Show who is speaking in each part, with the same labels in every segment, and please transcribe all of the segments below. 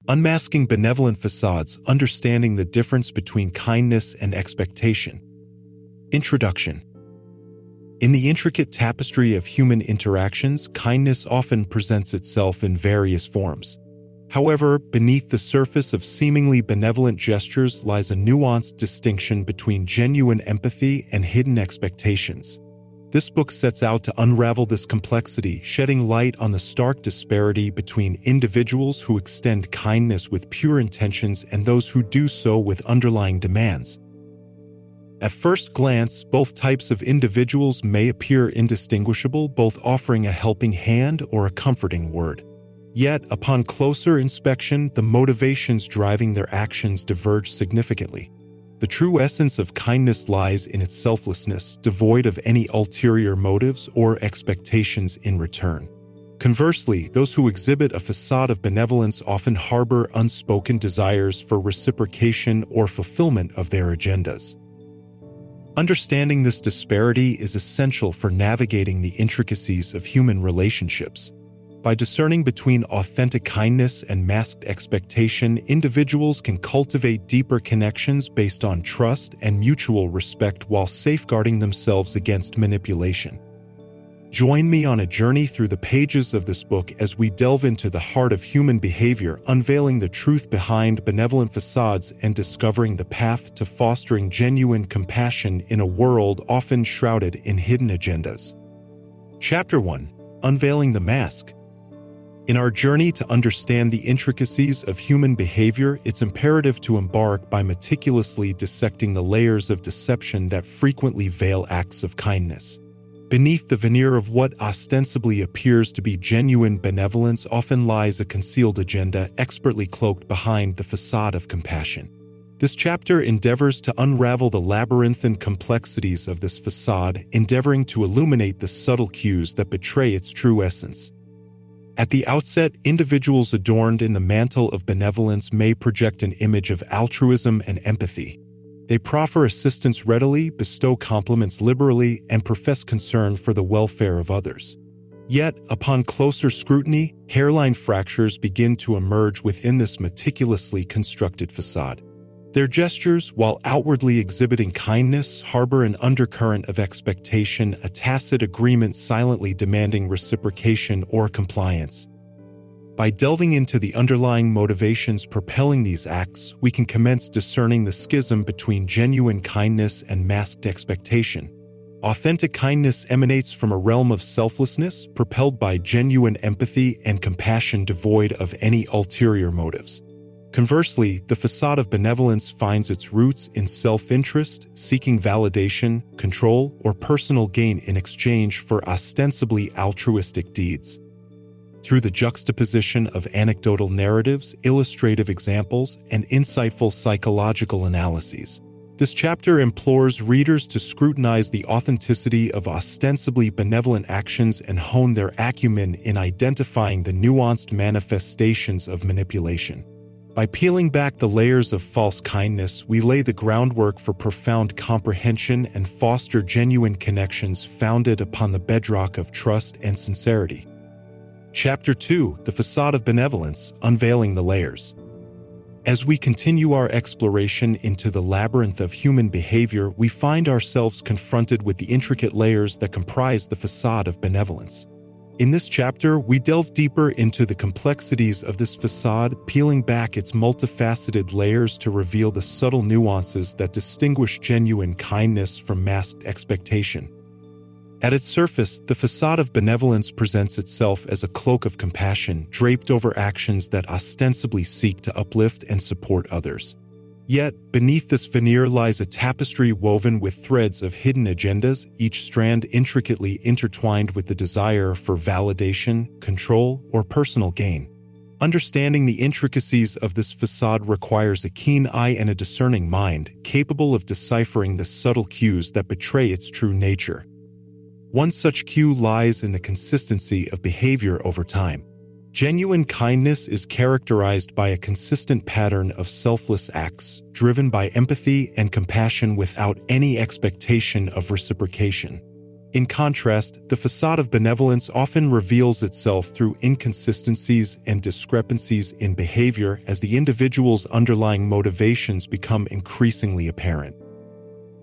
Speaker 1: Unmasking Benevolent Facades, Understanding the Difference Between Kindness and Expectation. Introduction. In the intricate tapestry of human interactions, kindness often presents itself in various forms. However, beneath the surface of seemingly benevolent gestures lies a nuanced distinction between genuine empathy and hidden expectations. This book sets out to unravel this complexity, shedding light on the stark disparity between individuals who extend kindness with pure intentions and those who do so with underlying demands. At first glance, both types of individuals may appear indistinguishable, both offering a helping hand or a comforting word. Yet, upon closer inspection, the motivations driving their actions diverge significantly. The true essence of kindness lies in its selflessness, devoid of any ulterior motives or expectations in return. Conversely, those who exhibit a facade of benevolence often harbor unspoken desires for reciprocation or fulfillment of their agendas. Understanding this disparity is essential for navigating the intricacies of human relationships. By discerning between authentic kindness and masked expectation, individuals can cultivate deeper connections based on trust and mutual respect while safeguarding themselves against manipulation. Join me on a journey through the pages of this book as we delve into the heart of human behavior, unveiling the truth behind benevolent facades and discovering the path to fostering genuine compassion in a world often shrouded in hidden agendas. Chapter 1. Unveiling the Mask. In our journey to understand the intricacies of human behavior, it's imperative to embark by meticulously dissecting the layers of deception that frequently veil acts of kindness. Beneath the veneer of what ostensibly appears to be genuine benevolence often lies a concealed agenda expertly cloaked behind the facade of compassion. This chapter endeavors to unravel the labyrinthine complexities of this facade, endeavoring to illuminate the subtle cues that betray its true essence. At the outset, individuals adorned in the mantle of benevolence may project an image of altruism and empathy. They proffer assistance readily, bestow compliments liberally, and profess concern for the welfare of others. Yet, upon closer scrutiny, hairline fractures begin to emerge within this meticulously constructed facade. Their gestures, while outwardly exhibiting kindness, harbor an undercurrent of expectation, a tacit agreement silently demanding reciprocation or compliance. By delving into the underlying motivations propelling these acts, we can commence discerning the schism between genuine kindness and masked expectation. Authentic kindness emanates from a realm of selflessness, propelled by genuine empathy and compassion devoid of any ulterior motives. Conversely, the facade of benevolence finds its roots in self-interest, seeking validation, control, or personal gain in exchange for ostensibly altruistic deeds. Through the juxtaposition of anecdotal narratives, illustrative examples, and insightful psychological analyses, this chapter implores readers to scrutinize the authenticity of ostensibly benevolent actions and hone their acumen in identifying the nuanced manifestations of manipulation. By peeling back the layers of false kindness, we lay the groundwork for profound comprehension and foster genuine connections founded upon the bedrock of trust and sincerity. Chapter 2. The Facade of Benevolence, Unveiling the Layers. As we continue our exploration into the labyrinth of human behavior, we find ourselves confronted with the intricate layers that comprise the facade of benevolence. In this chapter, we delve deeper into the complexities of this facade, peeling back its multifaceted layers to reveal the subtle nuances that distinguish genuine kindness from masked expectation. At its surface, the facade of benevolence presents itself as a cloak of compassion draped over actions that ostensibly seek to uplift and support others. Yet, beneath this veneer lies a tapestry woven with threads of hidden agendas, each strand intricately intertwined with the desire for validation, control, or personal gain. Understanding the intricacies of this facade requires a keen eye and a discerning mind, capable of deciphering the subtle cues that betray its true nature. One such cue lies in the consistency of behavior over time. Genuine kindness is characterized by a consistent pattern of selfless acts, driven by empathy and compassion without any expectation of reciprocation. In contrast, the facade of benevolence often reveals itself through inconsistencies and discrepancies in behavior as the individual's underlying motivations become increasingly apparent.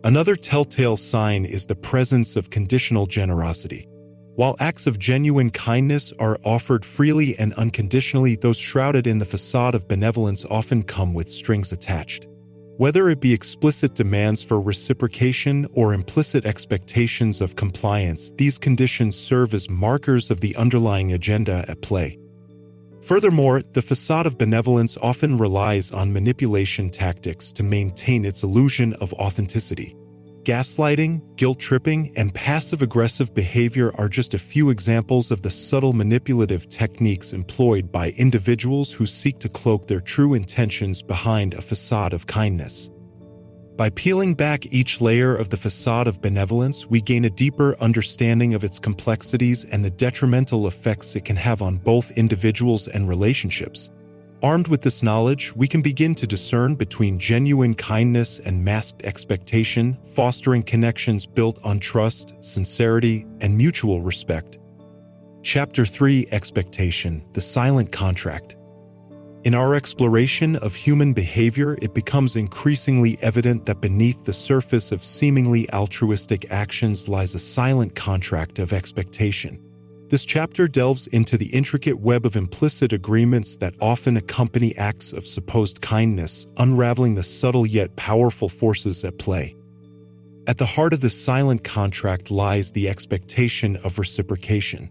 Speaker 1: Another telltale sign is the presence of conditional generosity. While acts of genuine kindness are offered freely and unconditionally, those shrouded in the facade of benevolence often come with strings attached. Whether it be explicit demands for reciprocation or implicit expectations of compliance, these conditions serve as markers of the underlying agenda at play. Furthermore, the facade of benevolence often relies on manipulation tactics to maintain its illusion of authenticity. Gaslighting, guilt-tripping, and passive-aggressive behavior are just a few examples of the subtle manipulative techniques employed by individuals who seek to cloak their true intentions behind a facade of kindness. By peeling back each layer of the facade of benevolence, we gain a deeper understanding of its complexities and the detrimental effects it can have on both individuals and relationships. Armed with this knowledge, we can begin to discern between genuine kindness and masked expectation, fostering connections built on trust, sincerity, and mutual respect. Chapter 3: Expectation, the Silent Contract. In our exploration of human behavior, it becomes increasingly evident that beneath the surface of seemingly altruistic actions lies a silent contract of expectation. This chapter delves into the intricate web of implicit agreements that often accompany acts of supposed kindness, unraveling the subtle yet powerful forces at play. At the heart of this silent contract lies the expectation of reciprocation.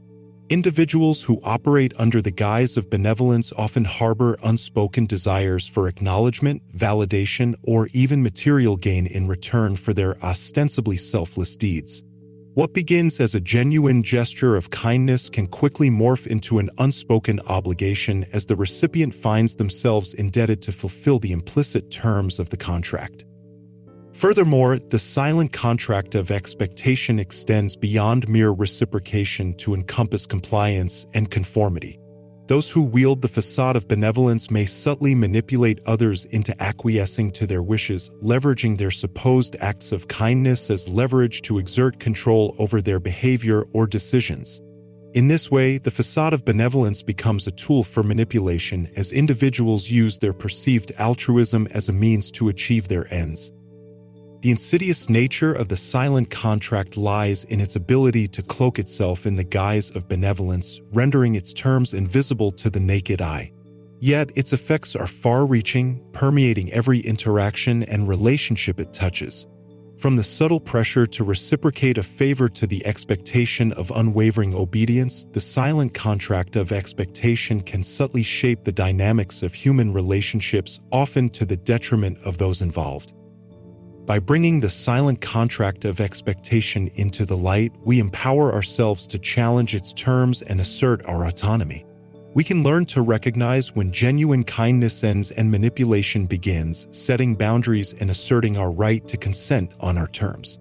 Speaker 1: Individuals who operate under the guise of benevolence often harbor unspoken desires for acknowledgement, validation, or even material gain in return for their ostensibly selfless deeds. What begins as a genuine gesture of kindness can quickly morph into an unspoken obligation as the recipient finds themselves indebted to fulfill the implicit terms of the contract. Furthermore, the silent contract of expectation extends beyond mere reciprocation to encompass compliance and conformity. Those who wield the facade of benevolence may subtly manipulate others into acquiescing to their wishes, leveraging their supposed acts of kindness as leverage to exert control over their behavior or decisions. In this way, the facade of benevolence becomes a tool for manipulation as individuals use their perceived altruism as a means to achieve their ends. The insidious nature of the silent contract lies in its ability to cloak itself in the guise of benevolence, rendering its terms invisible to the naked eye. Yet, its effects are far-reaching, permeating every interaction and relationship it touches. From the subtle pressure to reciprocate a favor to the expectation of unwavering obedience, the silent contract of expectation can subtly shape the dynamics of human relationships, often to the detriment of those involved. By bringing the silent contract of expectation into the light, we empower ourselves to challenge its terms and assert our autonomy. We can learn to recognize when genuine kindness ends and manipulation begins, setting boundaries and asserting our right to consent on our terms.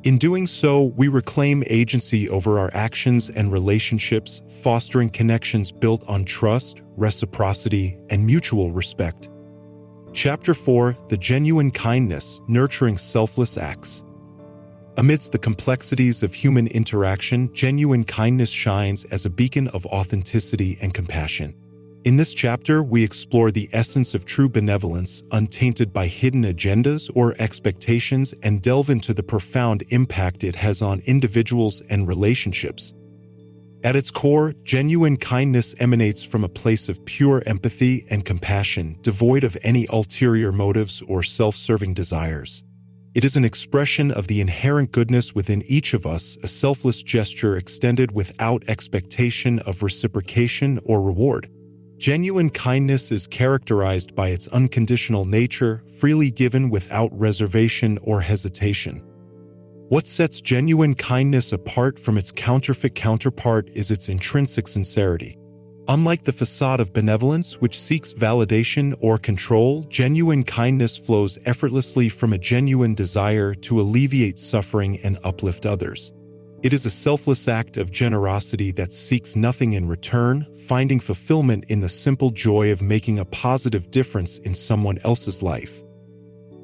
Speaker 1: In doing so, we reclaim agency over our actions and relationships, fostering connections built on trust, reciprocity, and mutual respect. Chapter 4: The Genuine Kindness, Nurturing Selfless Acts. Amidst the complexities of human interaction, genuine kindness shines as a beacon of authenticity and compassion. In this chapter, we explore the essence of true benevolence, untainted by hidden agendas or expectations, and delve into the profound impact it has on individuals and relationships. At its core, genuine kindness emanates from a place of pure empathy and compassion, devoid of any ulterior motives or self-serving desires. It is an expression of the inherent goodness within each of us, a selfless gesture extended without expectation of reciprocation or reward. Genuine kindness is characterized by its unconditional nature, freely given without reservation or hesitation. What sets genuine kindness apart from its counterfeit counterpart is its intrinsic sincerity. Unlike the facade of benevolence, which seeks validation or control, genuine kindness flows effortlessly from a genuine desire to alleviate suffering and uplift others. It is a selfless act of generosity that seeks nothing in return, finding fulfillment in the simple joy of making a positive difference in someone else's life.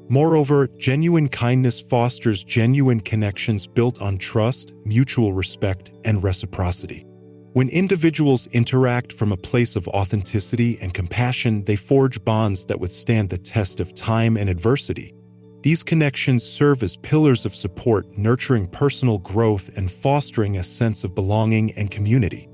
Speaker 1: Moreover, genuine kindness fosters genuine connections built on trust, mutual respect, and reciprocity. When individuals interact from a place of authenticity and compassion, they forge bonds that withstand the test of time and adversity. These connections serve as pillars of support, nurturing personal growth and fostering a sense of belonging and community.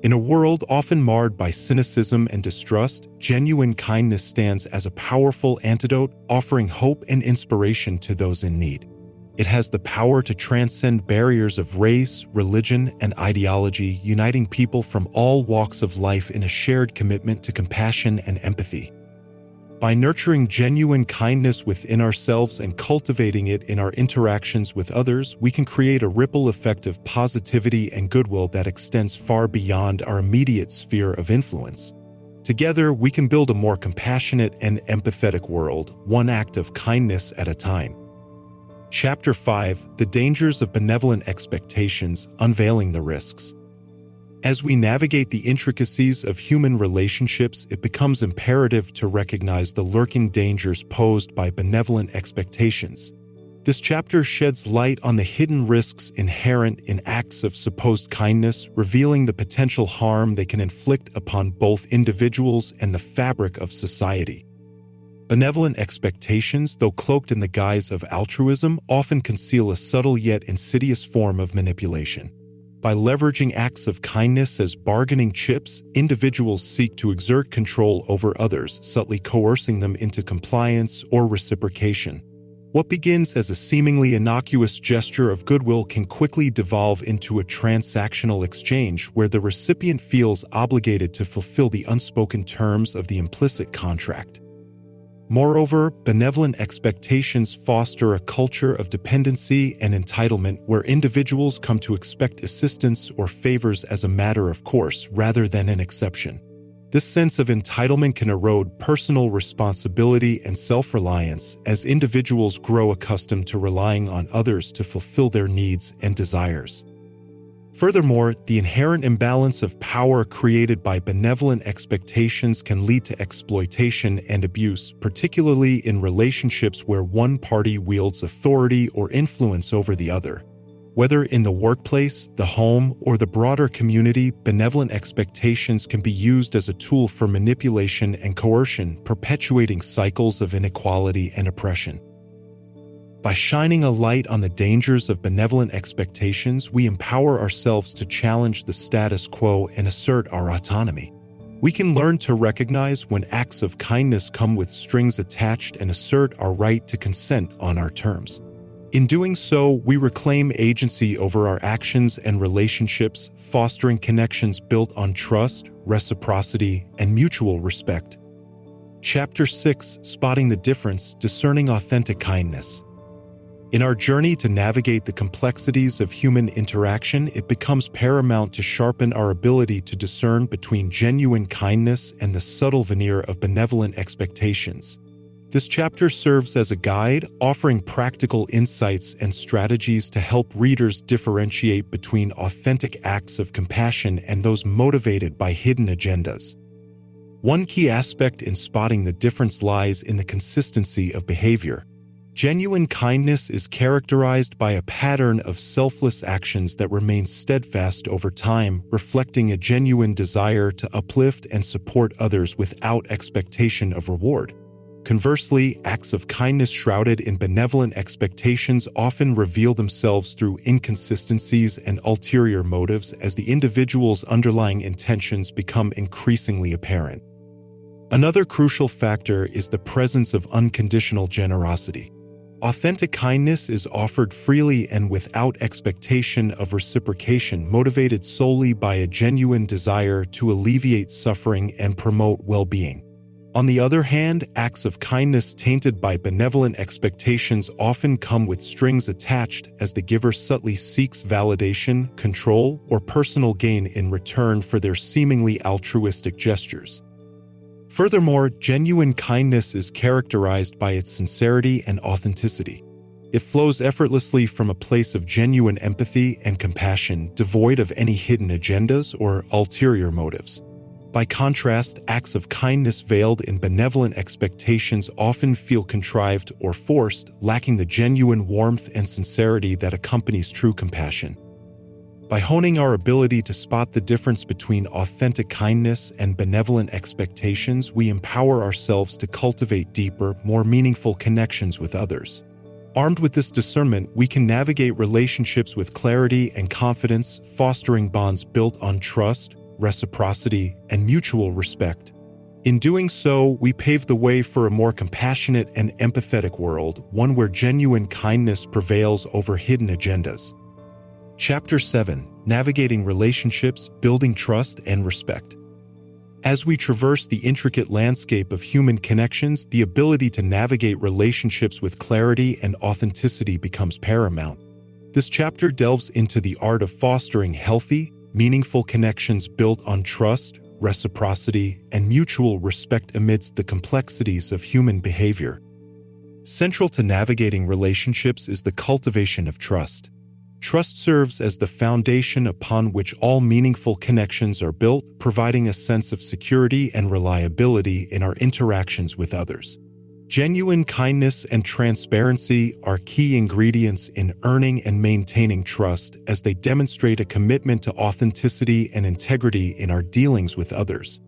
Speaker 1: In a world often marred by cynicism and distrust, genuine kindness stands as a powerful antidote, offering hope and inspiration to those in need. It has the power to transcend barriers of race, religion, and ideology, uniting people from all walks of life in a shared commitment to compassion and empathy. By nurturing genuine kindness within ourselves and cultivating it in our interactions with others, we can create a ripple effect of positivity and goodwill that extends far beyond our immediate sphere of influence. Together, we can build a more compassionate and empathetic world, one act of kindness at a time. Chapter 5: The Dangers of Benevolent Expectations, Unveiling the Risks. As we navigate the intricacies of human relationships, it becomes imperative to recognize the lurking dangers posed by benevolent expectations. This chapter sheds light on the hidden risks inherent in acts of supposed kindness, revealing the potential harm they can inflict upon both individuals and the fabric of society. Benevolent expectations, though cloaked in the guise of altruism, often conceal a subtle yet insidious form of manipulation. By leveraging acts of kindness as bargaining chips, individuals seek to exert control over others, subtly coercing them into compliance or reciprocation. What begins as a seemingly innocuous gesture of goodwill can quickly devolve into a transactional exchange where the recipient feels obligated to fulfill the unspoken terms of the implicit contract. Moreover, benevolent expectations foster a culture of dependency and entitlement where individuals come to expect assistance or favors as a matter of course rather than an exception. This sense of entitlement can erode personal responsibility and self-reliance as individuals grow accustomed to relying on others to fulfill their needs and desires. Furthermore, the inherent imbalance of power created by benevolent expectations can lead to exploitation and abuse, particularly in relationships where one party wields authority or influence over the other. Whether in the workplace, the home, or the broader community, benevolent expectations can be used as a tool for manipulation and coercion, perpetuating cycles of inequality and oppression. By shining a light on the dangers of benevolent expectations, we empower ourselves to challenge the status quo and assert our autonomy. We can learn to recognize when acts of kindness come with strings attached and assert our right to consent on our terms. In doing so, we reclaim agency over our actions and relationships, fostering connections built on trust, reciprocity, and mutual respect. Chapter 6: Spotting the Difference, Discerning Authentic Kindness. In our journey to navigate the complexities of human interaction, it becomes paramount to sharpen our ability to discern between genuine kindness and the subtle veneer of benevolent expectations. This chapter serves as a guide, offering practical insights and strategies to help readers differentiate between authentic acts of compassion and those motivated by hidden agendas. One key aspect in spotting the difference lies in the consistency of behavior. Genuine kindness is characterized by a pattern of selfless actions that remain steadfast over time, reflecting a genuine desire to uplift and support others without expectation of reward. Conversely, acts of kindness shrouded in benevolent expectations often reveal themselves through inconsistencies and ulterior motives as the individual's underlying intentions become increasingly apparent. Another crucial factor is the presence of unconditional generosity. Authentic kindness is offered freely and without expectation of reciprocation, motivated solely by a genuine desire to alleviate suffering and promote well-being. On the other hand, acts of kindness tainted by benevolent expectations often come with strings attached as the giver subtly seeks validation, control, or personal gain in return for their seemingly altruistic gestures. Furthermore, genuine kindness is characterized by its sincerity and authenticity. It flows effortlessly from a place of genuine empathy and compassion, devoid of any hidden agendas or ulterior motives. By contrast, acts of kindness veiled in benevolent expectations often feel contrived or forced, lacking the genuine warmth and sincerity that accompanies true compassion. By honing our ability to spot the difference between authentic kindness and benevolent expectations, we empower ourselves to cultivate deeper, more meaningful connections with others. Armed with this discernment, we can navigate relationships with clarity and confidence, fostering bonds built on trust, reciprocity, and mutual respect. In doing so, we pave the way for a more compassionate and empathetic world, one where genuine kindness prevails over hidden agendas. Chapter 7: Navigating Relationships, Building Trust and Respect. As we traverse the intricate landscape of human connections, the ability to navigate relationships with clarity and authenticity becomes paramount. This chapter delves into the art of fostering healthy, meaningful connections built on trust, reciprocity, and mutual respect amidst the complexities of human behavior. Central to navigating relationships is the cultivation of trust. Trust serves as the foundation upon which all meaningful connections are built, providing a sense of security and reliability in our interactions with others. Genuine kindness and transparency are key ingredients in earning and maintaining trust, as they demonstrate a commitment to authenticity and integrity in our dealings with others.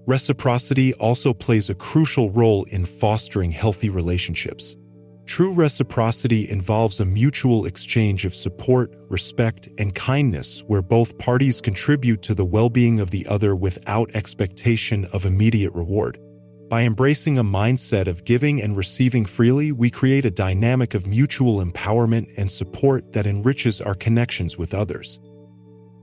Speaker 1: Reciprocity also plays a crucial role in fostering healthy relationships. True reciprocity involves a mutual exchange of support, respect, and kindness, where both parties contribute to the well-being of the other without expectation of immediate reward. By embracing a mindset of giving and receiving freely, we create a dynamic of mutual empowerment and support that enriches our connections with others.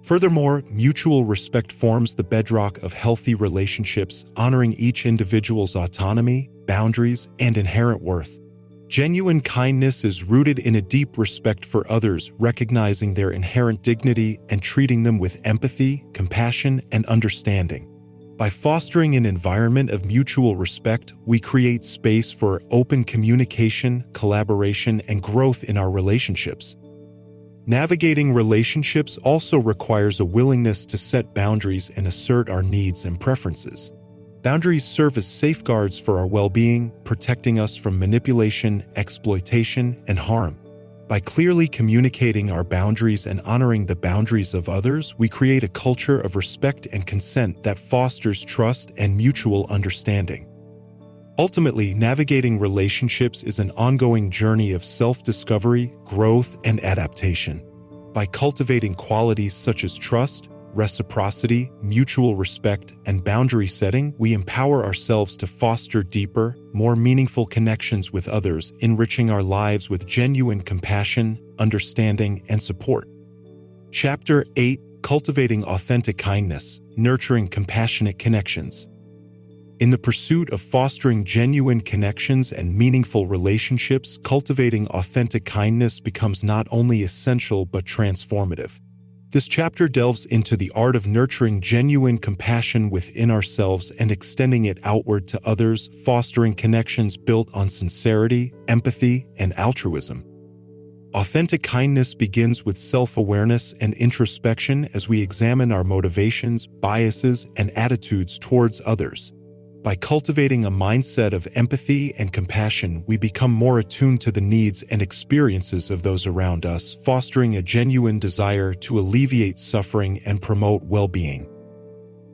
Speaker 1: Furthermore, mutual respect forms the bedrock of healthy relationships, honoring each individual's autonomy, boundaries, and inherent worth. Genuine kindness is rooted in a deep respect for others, recognizing their inherent dignity and treating them with empathy, compassion, and understanding. By fostering an environment of mutual respect, we create space for open communication, collaboration, and growth in our relationships. Navigating relationships also requires a willingness to set boundaries and assert our needs and preferences. Boundaries serve as safeguards for our well-being, protecting us from manipulation, exploitation, and harm. By clearly communicating our boundaries and honoring the boundaries of others, we create a culture of respect and consent that fosters trust and mutual understanding. Ultimately, navigating relationships is an ongoing journey of self-discovery, growth, and adaptation. By cultivating qualities such as trust, reciprocity, mutual respect, and boundary setting, we empower ourselves to foster deeper, more meaningful connections with others, enriching our lives with genuine compassion, understanding, and support. Chapter 8: Cultivating Authentic Kindness, Nurturing Compassionate Connections. In the pursuit of fostering genuine connections and meaningful relationships, cultivating authentic kindness becomes not only essential but transformative. This chapter delves into the art of nurturing genuine compassion within ourselves and extending it outward to others, fostering connections built on sincerity, empathy, and altruism. Authentic kindness begins with self-awareness and introspection as we examine our motivations, biases, and attitudes towards others. By cultivating a mindset of empathy and compassion, we become more attuned to the needs and experiences of those around us, fostering a genuine desire to alleviate suffering and promote well-being.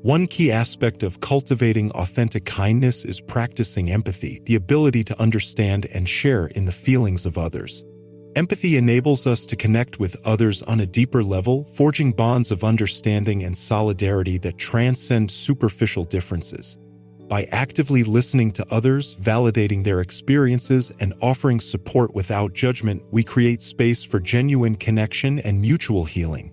Speaker 1: One key aspect of cultivating authentic kindness is practicing empathy, the ability to understand and share in the feelings of others. Empathy enables us to connect with others on a deeper level, forging bonds of understanding and solidarity that transcend superficial differences. By actively listening to others, validating their experiences, and offering support without judgment, we create space for genuine connection and mutual healing.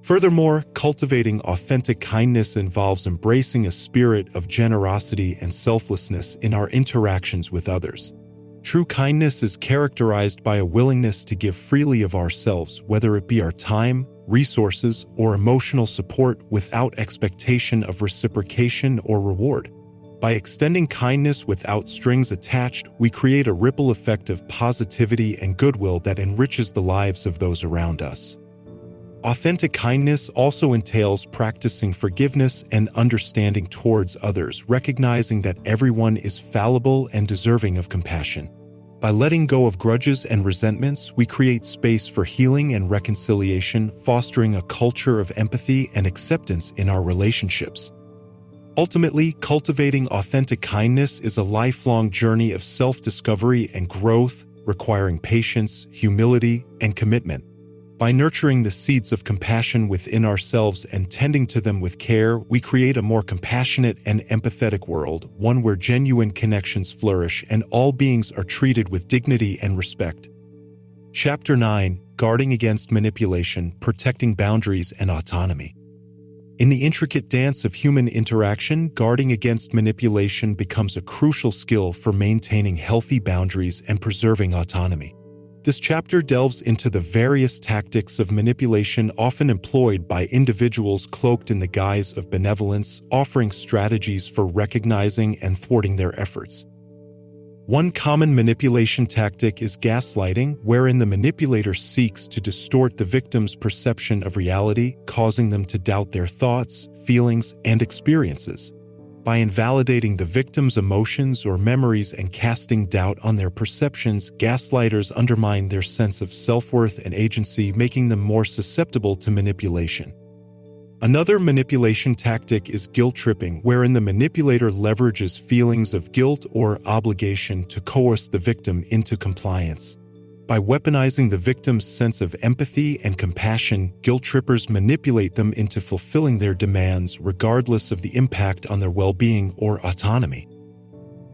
Speaker 1: Furthermore, cultivating authentic kindness involves embracing a spirit of generosity and selflessness in our interactions with others. True kindness is characterized by a willingness to give freely of ourselves, whether it be our time, resources, or emotional support, without expectation of reciprocation or reward. By extending kindness without strings attached, we create a ripple effect of positivity and goodwill that enriches the lives of those around us. Authentic kindness also entails practicing forgiveness and understanding towards others, recognizing that everyone is fallible and deserving of compassion. By letting go of grudges and resentments, we create space for healing and reconciliation, fostering a culture of empathy and acceptance in our relationships. Ultimately, cultivating authentic kindness is a lifelong journey of self-discovery and growth, requiring patience, humility, and commitment. By nurturing the seeds of compassion within ourselves and tending to them with care, we create a more compassionate and empathetic world, one where genuine connections flourish and all beings are treated with dignity and respect. Chapter 9: Guarding Against Manipulation, Protecting Boundaries and Autonomy. In the intricate dance of human interaction, guarding against manipulation becomes a crucial skill for maintaining healthy boundaries and preserving autonomy. This chapter delves into the various tactics of manipulation often employed by individuals cloaked in the guise of benevolence, offering strategies for recognizing and thwarting their efforts. One common manipulation tactic is gaslighting, wherein the manipulator seeks to distort the victim's perception of reality, causing them to doubt their thoughts, feelings, and experiences. By invalidating the victim's emotions or memories and casting doubt on their perceptions, gaslighters undermine their sense of self-worth and agency, making them more susceptible to manipulation. Another manipulation tactic is guilt-tripping, wherein the manipulator leverages feelings of guilt or obligation to coerce the victim into compliance. By weaponizing the victim's sense of empathy and compassion, guilt-trippers manipulate them into fulfilling their demands regardless of the impact on their well-being or autonomy.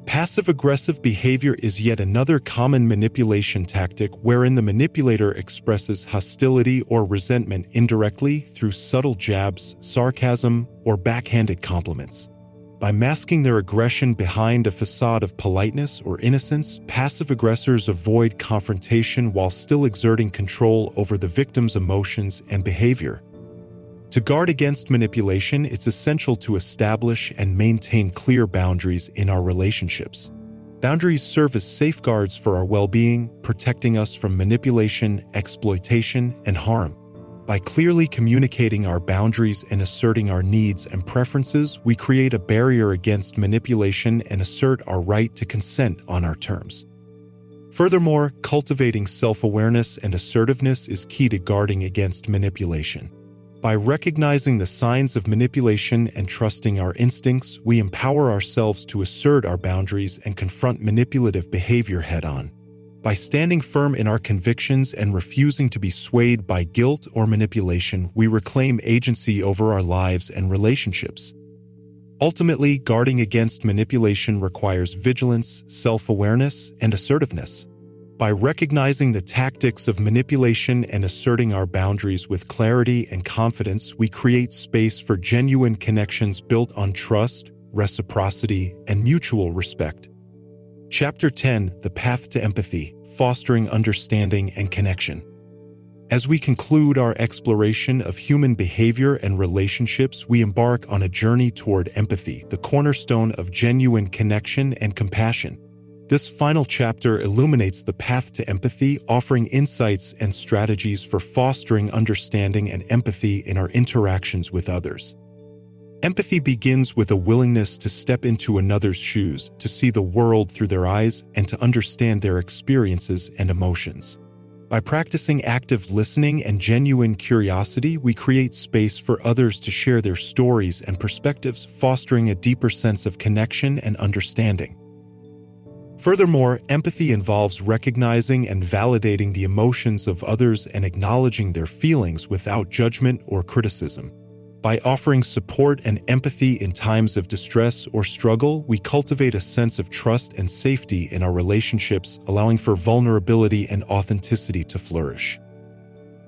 Speaker 1: Passive-aggressive behavior is yet another common manipulation tactic, wherein the manipulator expresses hostility or resentment indirectly through subtle jabs, sarcasm, or backhanded compliments. By masking their aggression behind a facade of politeness or innocence, passive aggressors avoid confrontation while still exerting control over the victim's emotions and behavior. To guard against manipulation, it's essential to establish and maintain clear boundaries in our relationships. Boundaries serve as safeguards for our well-being, protecting us from manipulation, exploitation, and harm. By clearly communicating our boundaries and asserting our needs and preferences, we create a barrier against manipulation and assert our right to consent on our terms. Furthermore, cultivating self-awareness and assertiveness is key to guarding against manipulation. By recognizing the signs of manipulation and trusting our instincts, we empower ourselves to assert our boundaries and confront manipulative behavior head-on. By standing firm in our convictions and refusing to be swayed by guilt or manipulation, we reclaim agency over our lives and relationships. Ultimately, guarding against manipulation requires vigilance, self-awareness, and assertiveness. By recognizing the tactics of manipulation and asserting our boundaries with clarity and confidence, we create space for genuine connections built on trust, reciprocity, and mutual respect. Chapter 10: The Path to Empathy, Fostering Understanding and Connection. As we conclude our exploration of human behavior and relationships, we embark on a journey toward empathy, the cornerstone of genuine connection and compassion. This final chapter illuminates the path to empathy, offering insights and strategies for fostering understanding and empathy in our interactions with others. Empathy begins with a willingness to step into another's shoes, to see the world through their eyes, and to understand their experiences and emotions. By practicing active listening and genuine curiosity, we create space for others to share their stories and perspectives, fostering a deeper sense of connection and understanding. Furthermore, empathy involves recognizing and validating the emotions of others and acknowledging their feelings without judgment or criticism. By offering support and empathy in times of distress or struggle, we cultivate a sense of trust and safety in our relationships, allowing for vulnerability and authenticity to flourish.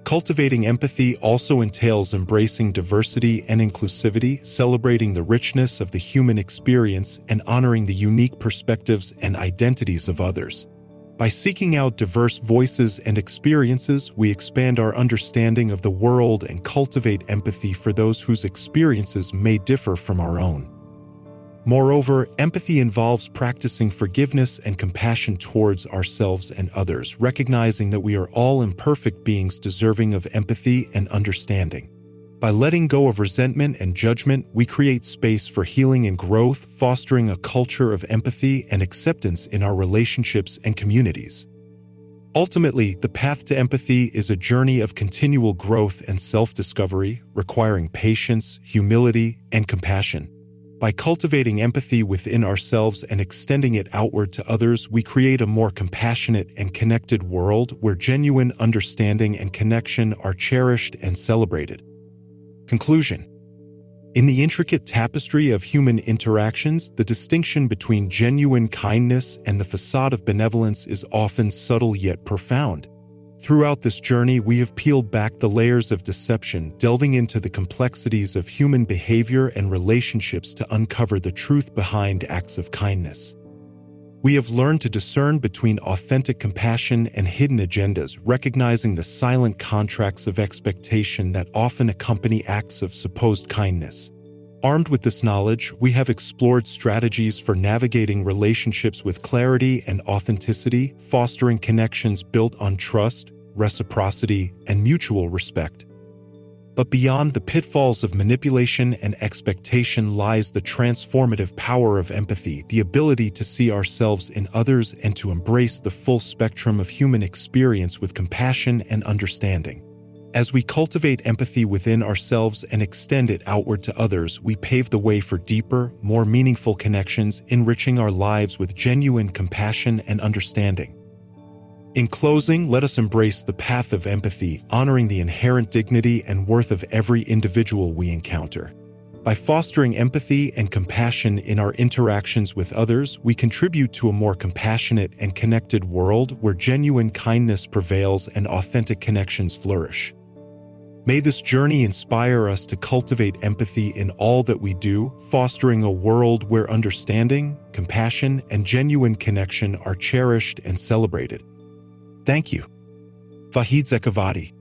Speaker 1: Cultivating empathy also entails embracing diversity and inclusivity, celebrating the richness of the human experience, and honoring the unique perspectives and identities of others. By seeking out diverse voices and experiences, we expand our understanding of the world and cultivate empathy for those whose experiences may differ from our own. Moreover, empathy involves practicing forgiveness and compassion towards ourselves and others, recognizing that we are all imperfect beings deserving of empathy and understanding. By letting go of resentment and judgment, we create space for healing and growth, fostering a culture of empathy and acceptance in our relationships and communities. Ultimately, the path to empathy is a journey of continual growth and self-discovery, requiring patience, humility, and compassion. By cultivating empathy within ourselves and extending it outward to others, we create a more compassionate and connected world where genuine understanding and connection are cherished and celebrated. Conclusion. In the intricate tapestry of human interactions, the distinction between genuine kindness and the facade of benevolence is often subtle yet profound. Throughout this journey, we have peeled back the layers of deception, delving into the complexities of human behavior and relationships to uncover the truth behind acts of kindness. We have learned to discern between authentic compassion and hidden agendas, recognizing the silent contracts of expectation that often accompany acts of supposed kindness. Armed with this knowledge, we have explored strategies for navigating relationships with clarity and authenticity, fostering connections built on trust, reciprocity, and mutual respect. But beyond the pitfalls of manipulation and expectation lies the transformative power of empathy, the ability to see ourselves in others and to embrace the full spectrum of human experience with compassion and understanding. As we cultivate empathy within ourselves and extend it outward to others, we pave the way for deeper, more meaningful connections, enriching our lives with genuine compassion and understanding. In closing, let us embrace the path of empathy, honoring the inherent dignity and worth of every individual we encounter. By fostering empathy and compassion in our interactions with others, we contribute to a more compassionate and connected world where genuine kindness prevails and authentic connections flourish. May this journey inspire us to cultivate empathy in all that we do, fostering a world where understanding, compassion, and genuine connection are cherished and celebrated. Thank you. Fahid Zekavati.